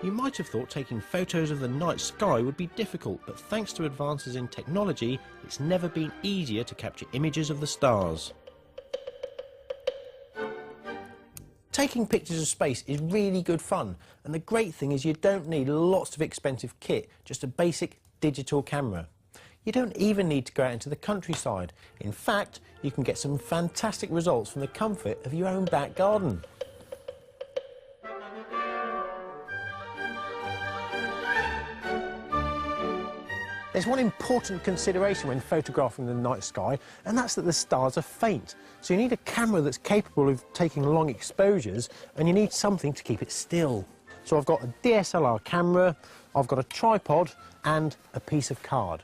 You might have thought taking photos of the night sky would be difficult, but thanks to advances in technology, it's never been easier to capture images of the stars. Taking pictures of space is really good fun, and the great thing is you don't need lots of expensive kit, just a basic digital camera. You don't even need to go out into the countryside. In fact, you can get some fantastic results from the comfort of your own back garden. There's one important consideration when photographing the night sky, and that's that the stars are faint. So you need a camera that's capable of taking long exposures, and you need something to keep it still. So I've got a DSLR camera, I've got a tripod, and a piece of card.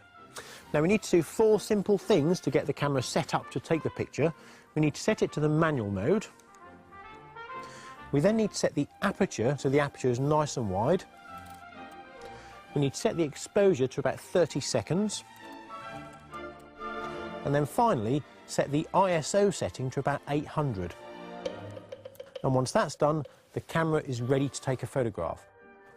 Now we need to do 4 simple things to get the camera set up to take the picture. We need to set it to the manual mode. We then need to set the aperture, so the aperture is nice and wide. We need to set the exposure to about 30 seconds. And then finally, set the ISO setting to about 800. And once that's done, the camera is ready to take a photograph.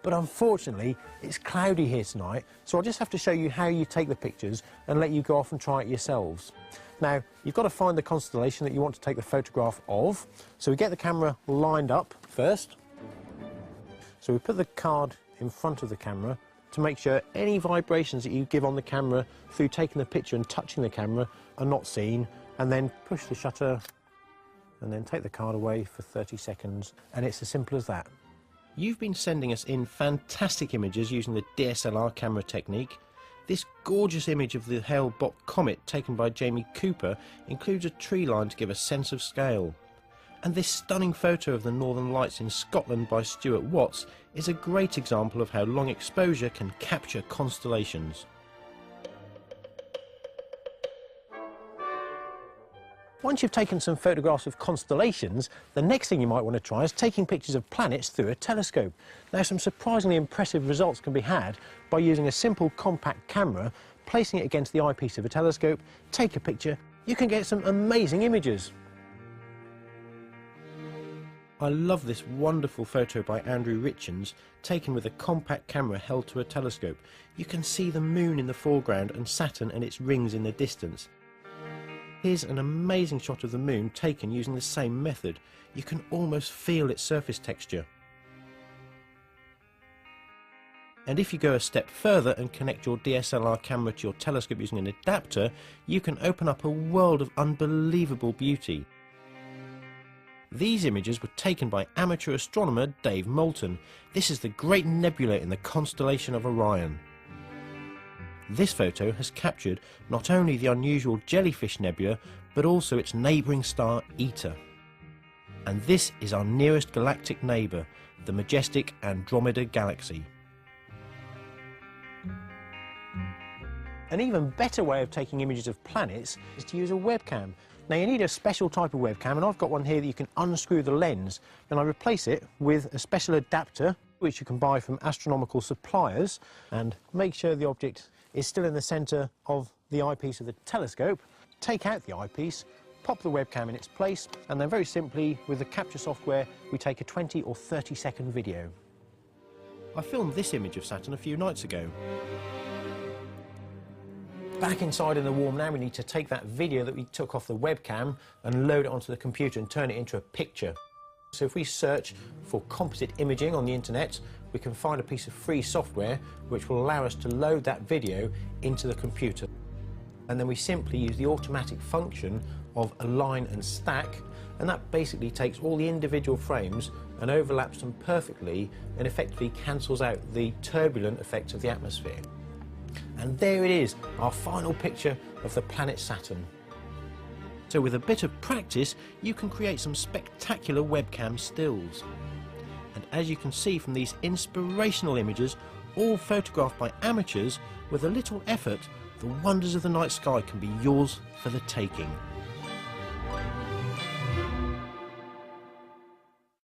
But unfortunately, it's cloudy here tonight, so I'll just have to show you how you take the pictures and let you go off and try it yourselves. Now, you've got to find the constellation that you want to take the photograph of. So we get the camera lined up first. So we put the card in front of the camera to make sure any vibrations that you give on the camera through taking the picture and touching the camera are not seen, and then push the shutter and then take the card away for 30 seconds, and it's as simple as that. You've been sending us in fantastic images using the DSLR camera technique. This gorgeous image of the Hale-Bopp comet taken by Jamie Cooper includes a tree line to give a sense of scale. And this stunning photo of the Northern Lights in Scotland by Stuart Watts is a great example of how long exposure can capture constellations. Once you've taken some photographs of constellations, the next thing you might want to try is taking pictures of planets through a telescope. Now, some surprisingly impressive results can be had by using a simple compact camera, placing it against the eyepiece of a telescope, take a picture, you can get some amazing images. I love this wonderful photo by Andrew Richens, taken with a compact camera held to a telescope. You can see the moon in the foreground and Saturn and its rings in the distance. Here's an amazing shot of the moon taken using the same method. You can almost feel its surface texture. And if you go a step further and connect your DSLR camera to your telescope using an adapter, you can open up a world of unbelievable beauty. These images were taken by amateur astronomer Dave Moulton. This is the Great Nebula in the constellation of Orion. This photo has captured not only the unusual Jellyfish Nebula, but also its neighbouring star Eta. And this is our nearest galactic neighbour, the majestic Andromeda Galaxy. An even better way of taking images of planets is to use a webcam. Now, you need a special type of webcam, and I've got one here that you can unscrew the lens, and I replace it with a special adapter which you can buy from astronomical suppliers, and make sure the object is still in the centre of the eyepiece of the telescope. Take out the eyepiece, pop the webcam in its place, and then very simply, with the capture software, we take a 20 or 30-second video. I filmed this image of Saturn a few nights ago. Back inside in the warm now, we need to take that video that we took off the webcam and load it onto the computer and turn it into a picture. So if we search for composite imaging on the internet, we can find a piece of free software which will allow us to load that video into the computer. And then we simply use the automatic function of align and stack, and that basically takes all the individual frames and overlaps them perfectly and effectively cancels out the turbulent effects of the atmosphere. And there it is, our final picture of the planet Saturn. So with a bit of practice, you can create some spectacular webcam stills. And as you can see from these inspirational images, all photographed by amateurs, with a little effort, the wonders of the night sky can be yours for the taking.